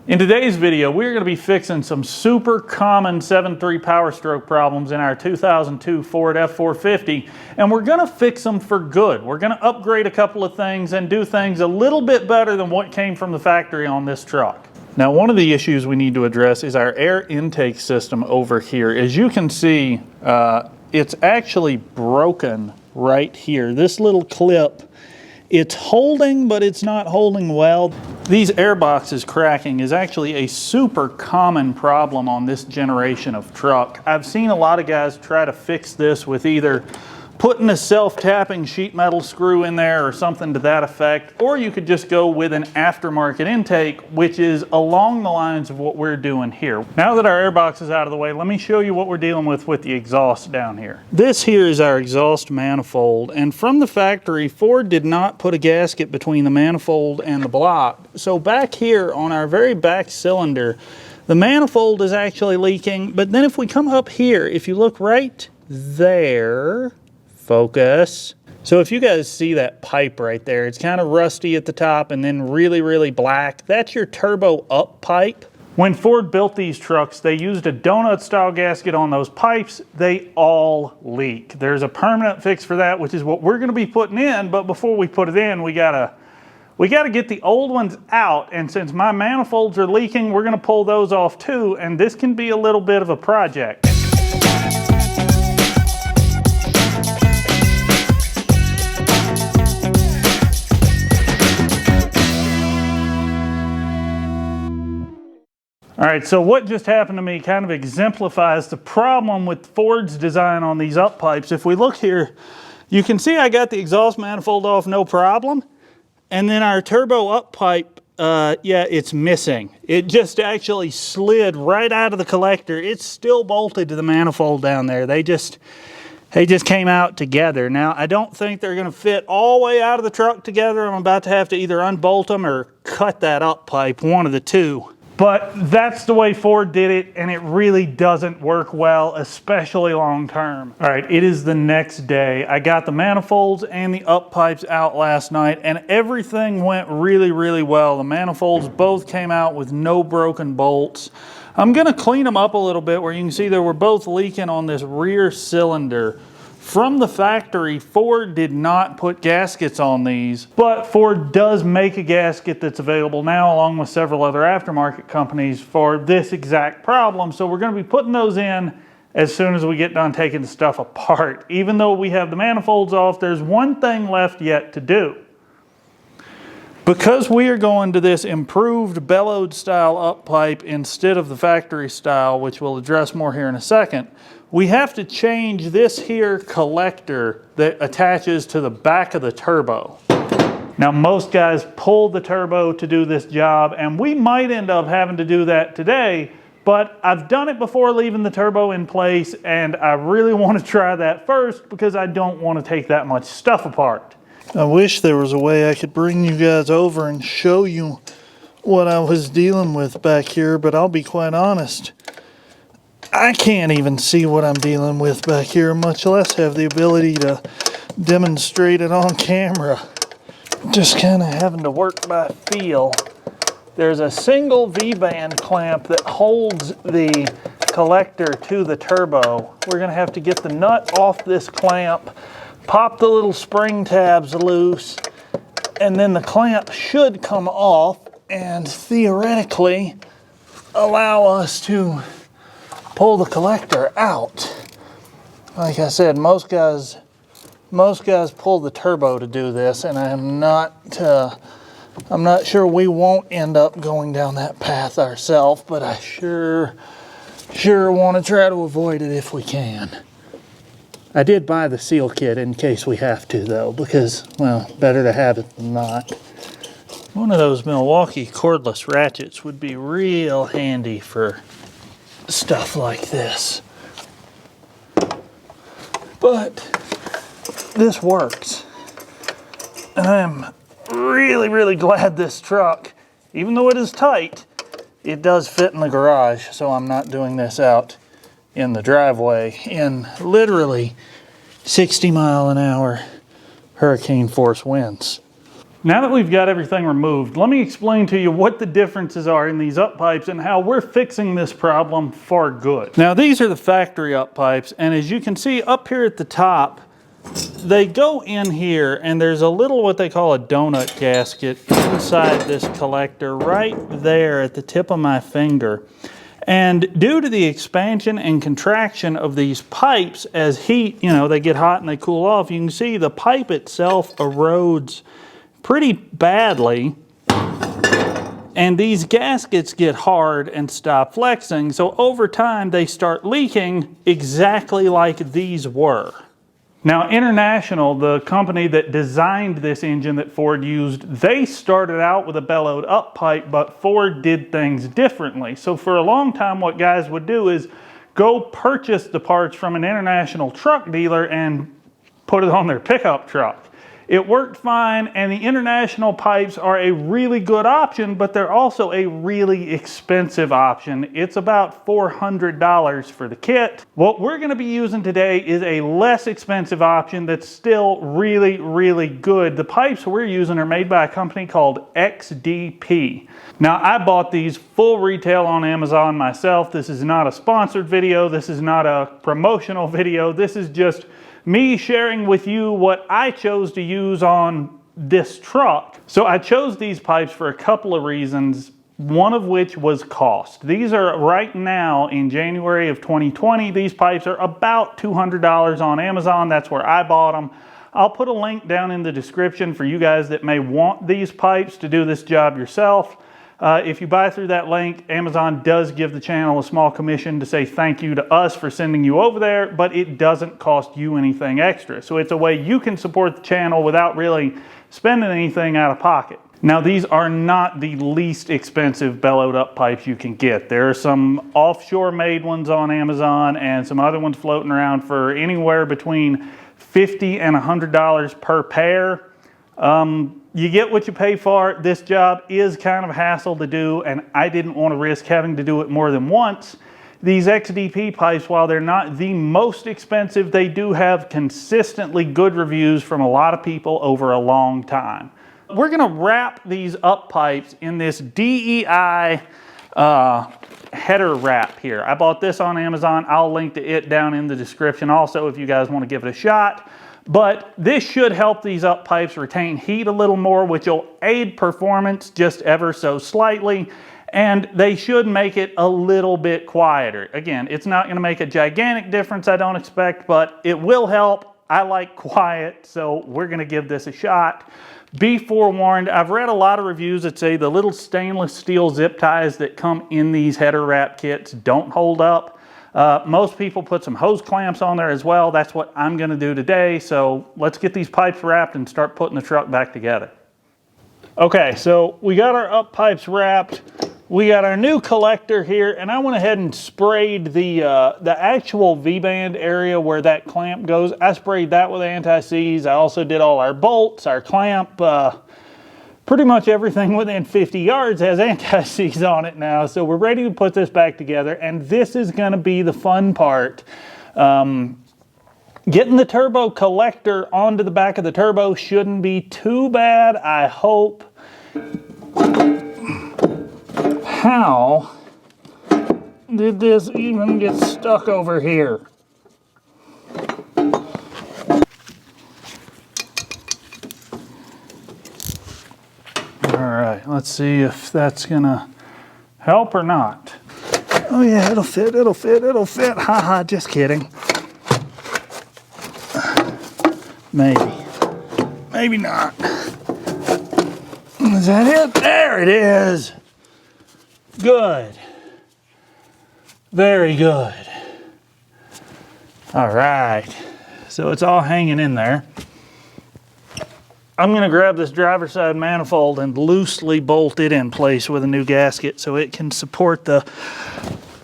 In today's video, we're going to be fixing some super common 7.3 power stroke problems in our 2002 Ford F450, and we're going to fix them for good. We're going to upgrade a couple of things and do things a little bit better than what came from the factory on this truck. Now, one of the issues we need to address is our air intake system over here. As you can see, it's actually broken right here. This little clip, it's holding, but it's not holding well. These air boxes cracking is actually a super common problem on this generation of truck. I've seen a lot of guys try to fix this with either putting a self-tapping sheet metal screw in there or something to that effect, or you could just go with an aftermarket intake, which is along the lines of what we're doing here. Now that our air box is out of the way, let me show you what we're dealing with the exhaust down here. This here is our exhaust manifold, and from the factory, Ford did not put a gasket between the manifold and the block. So back here on our very back cylinder, the manifold is actually leaking, but then if we come up here, if you look right there, focus. So if you guys see that pipe right there, it's kind of rusty at the top and then really black. That's your turbo up pipe. When Ford built these trucks, they used a donut style gasket on those pipes. They all leak. There's a permanent fix for that, which is what we're going to be putting in. But before we put it in, we gotta get the old ones out. And since my manifolds are leaking, we're going to pull those off too. And this can be a little bit of a project. All right, so what just happened to me kind of exemplifies the problem with Ford's design on these up pipes. If we look here, you can see I got the exhaust manifold off no problem. And then our turbo up pipe, yeah, it's missing. It just actually slid right out of the collector. It's still bolted to the manifold down there. They just came out together. Now, I don't think they're gonna fit all the way out of the truck together. I'm about to have to either unbolt them or cut that up pipe, one of the two. But that's the way Ford did it, and it really doesn't work well, especially long term. All right, it is the next day. I got the manifolds and the up pipes out last night, and everything went really well. The manifolds both came out with no broken bolts. I'm gonna clean them up a little bit where you can see they were both leaking on this rear cylinder. From the factory, Ford did not put gaskets on these, but Ford does make a gasket that's available now along with several other aftermarket companies for this exact problem. So we're going to be putting those in as soon as we get done taking the stuff apart. Even though we have the manifolds off, there's one thing left yet to do. Because we are going to this improved bellowed style up pipe instead of the factory style, which we'll address more here in a second, we have to change this here collector that attaches to the back of the turbo. Now, most guys pull the turbo to do this job, and we might end up having to do that today, but I've done it before leaving the turbo in place, and I really want to try that first because I don't want to take that much stuff apart. I wish there was a way I could bring you guys over and show you what I was dealing with back here, but I'll be quite honest, I can't even see what I'm dealing with back here, much less have the ability to demonstrate it on camera. Just kind of having to work by feel. There's a single V-band clamp that holds the collector to the turbo. We're going to have to get the nut off this clamp, pop the little spring tabs loose, and then the clamp should come off and theoretically allow us to pull the collector out. Like I said, most guys pull the turbo to do this, and I'm not sure we won't end up going down that path ourselves, but I sure want to try to avoid it if we can. I did buy the seal kit in case we have to, though, because, well, better to have it than not. One of those Milwaukee cordless ratchets would be real handy for stuff like this. But this works. And I'm really glad this truck, even though it is tight, it does fit in the garage, so I'm not doing this out in the driveway in literally 60 mile an hour hurricane force winds. Now that we've got everything removed, let me explain to you what the differences are in these up pipes and how we're fixing this problem for good. Now these are the factory up pipes, and as you can see up here at the top, they go in here and there's a little what they call a donut gasket inside this collector right there at the tip of my finger. And due to the expansion and contraction of these pipes as heat, they get hot and they cool off, you can see the pipe itself erodes pretty badly. And these gaskets get hard and stop flexing. So over time they start leaking exactly like these were. Now International, the company that designed this engine that Ford used, they started out with a bellowed up pipe, but Ford did things differently. So for a long time what guys would do is go purchase the parts from an International truck dealer and put it on their pickup truck. It worked fine, and the International pipes are a really good option, but they're also a really expensive option. It's about $400 for the kit. What we're going to be using today is a less expensive option that's still really, really good. The pipes we're using are made by a company called XDP. Now, I bought these full retail on Amazon myself. This is not a sponsored video. This is not a promotional video. This is just me sharing with you what I chose to use on this truck. So I chose these pipes for a couple of reasons, one of which was cost. These are right now in January of 2020, these pipes are about $200 on Amazon. That's where I bought them. I'll put a link down in the description for you guys that may want these pipes to do this job yourself. If you buy through that link, Amazon does give the channel a small commission to say thank you to us for sending you over there, but it doesn't cost you anything extra. So it's a way you can support the channel without really spending anything out of pocket. Now these are not the least expensive bellowed up pipes you can get. There are some offshore made ones on Amazon and some other ones floating around for anywhere between $50 and $100 per pair. You get what you pay for. This job is kind of a hassle to do, and I didn't want to risk having to do it more than once. These XDP pipes, while they're not the most expensive, they do have consistently good reviews from a lot of people over a long time. We're going to wrap these up pipes in this DEI header wrap here. I bought this on Amazon. I'll link to it down in the description also if you guys want to give it a shot. But this should help these up pipes retain heat a little more, which will aid performance just ever so slightly. And they should make it a little bit quieter. Again, it's not going to make a gigantic difference, I don't expect, but it will help. I like quiet, so we're going to give this a shot. Be forewarned, I've read a lot of reviews that say the little stainless steel zip ties that come in these header wrap kits don't hold up. Most people put some hose clamps on there as well. That's what I'm going to do today. So let's get these pipes wrapped and start putting the truck back together. Okay, so we got our up pipes wrapped. We got our new collector here, and I went ahead and sprayed the actual V-band area where that clamp goes. I sprayed that with anti-seize. I also did all our bolts, our clamp. Pretty much everything within 50 yards has anti-seize on it now, so we're ready to put this back together, and this is going to be the fun part. Getting the turbo collector onto the back of the turbo shouldn't be too bad, I hope. How did this even get stuck over here? Alright, let's see if that's gonna help or not. Oh yeah, it'll fit, it'll fit, it'll fit. Haha, just kidding. Maybe. Maybe not. Is that it? There it is. Good. Very good. Alright, so it's all hanging in there. I'm going to grab this driver's side manifold and loosely bolt it in place with a new gasket so it can support the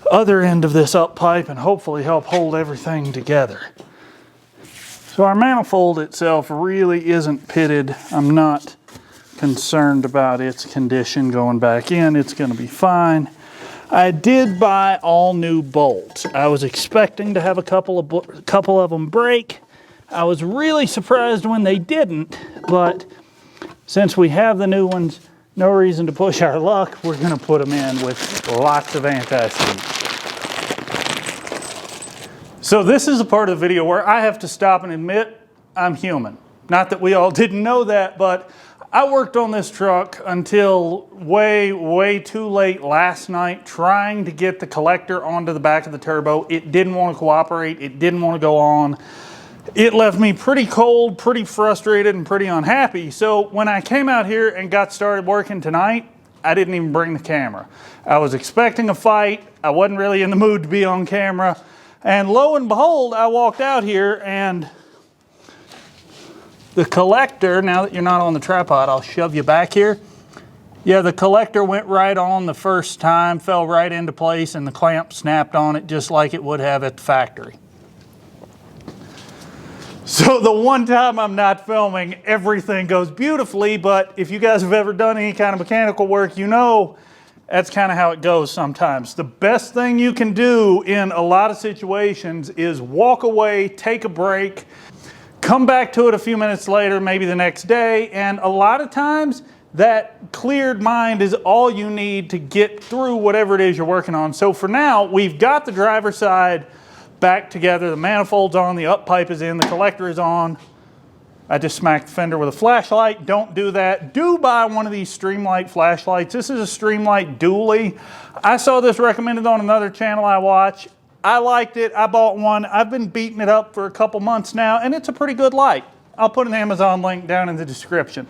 other end of this up pipe and hopefully help hold everything together. So our manifold itself really isn't pitted. I'm not concerned about its condition going back in. It's going to be fine. I did buy all new bolts. I was expecting to have a couple of them break. I was really surprised when they didn't, but since we have the new ones, no reason to push our luck. We're going to put them in with lots of anti-skid. So this is a part of the video where I have to stop and admit I'm human. Not that we all didn't know that, but I worked on this truck until way too late last night trying to get the collector onto the back of the turbo. It didn't want to cooperate. It didn't want to go on. It left me pretty cold, pretty frustrated, and pretty unhappy. So when I came out here and got started working tonight, I didn't even bring the camera. I was expecting a fight. I wasn't really in the mood to be on camera. And lo and behold, I walked out here and the collector, now that you're not on the tripod, I'll shove you back here. Yeah, the collector went right on the first time, fell right into place, and the clamp snapped on it just like it would have at the factory. So the one time I'm not filming, everything goes beautifully, but if you guys have ever done any kind of mechanical work, you know that's kind of how it goes sometimes. The best thing you can do in a lot of situations is walk away, take a break, come back to it a few minutes later, maybe the next day, and a lot of times that cleared mind is all you need to get through whatever it is you're working on. So for now, we've got the driver's side back together, the manifold's on, the up pipe is in, the collector is on. I just smacked the fender with a flashlight. Don't do that. Do buy one of these Streamlight flashlights. This is a Streamlight dually. I saw this recommended on another channel I watch. I liked it. I bought one. I've been beating it up for a couple months now, and it's a pretty good light. I'll put an Amazon link down in the description.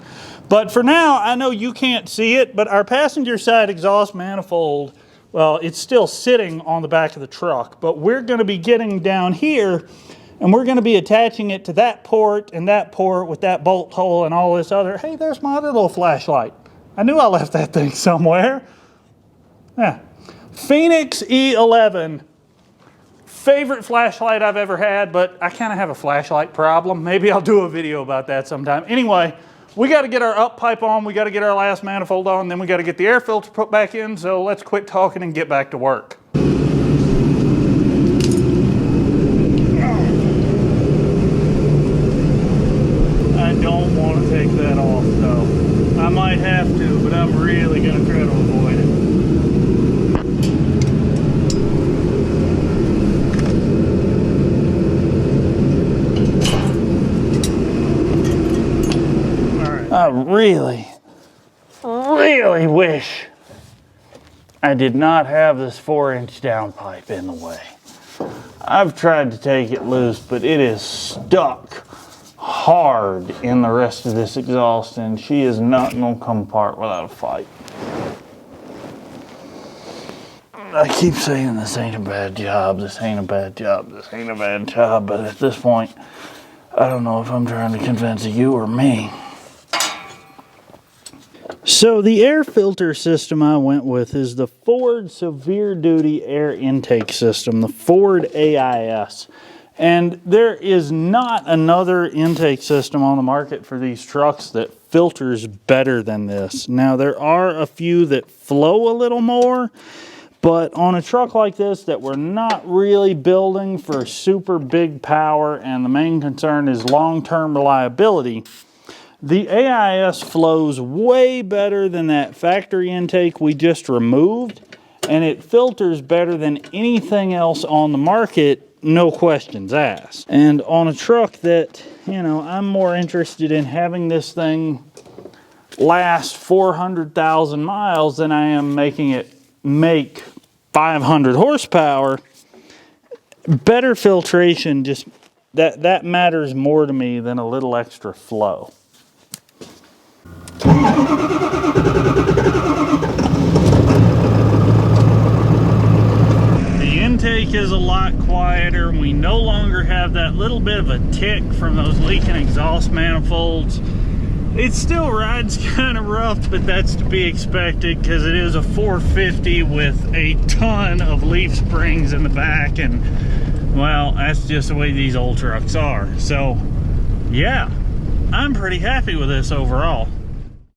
But for now, I know you can't see it, but our passenger side exhaust manifold, well, it's still sitting on the back of the truck, but we're going to be getting down here and we're going to be attaching it to that port and that port with that bolt hole and all this other. Hey, there's my other little flashlight. I knew I left that thing somewhere. Yeah. Phoenix E11. Favorite flashlight I've ever had, but I kind of have a flashlight problem. Maybe I'll do a video about that sometime. Anyway, we got to get our up pipe on, we got to get our last manifold on, then we got to get the air filter put back in, so let's quit talking and get back to work. I don't want to take that off though. I might have to, but I'm really going to try to avoid it. I really wish I did not have this 4-inch downpipe in the way. I've tried to take it loose, but it is stuck hard in the rest of this exhaust, and she is not going to come apart without a fight. I keep saying this ain't a bad job, this ain't a bad job, this ain't a bad job, but at this point, I don't know if I'm trying to convince you or me. So the air filter system I went with is the Ford Severe Duty Air Intake System, the Ford AIS. And there is not another intake system on the market for these trucks that filters better than this. Now there are a few that flow a little more, but on a truck like this that we're not really building for super big power and the main concern is long-term reliability, the AIS flows way better than that factory intake we just removed, and it filters better than anything else on the market, no questions asked. And on a truck that, you know, I'm more interested in having this thing last 400,000 miles than I am making it make 500 horsepower, better filtration, just that matters more to me than a little extra flow. The intake is a lot quieter. We no longer have that little bit of a tick from those leaking exhaust manifolds. It still rides kind of rough, but that's to be expected because it is a 450 with a ton of leaf springs in the back, and well, that's just the way these old trucks are. So yeah, I'm pretty happy with this overall.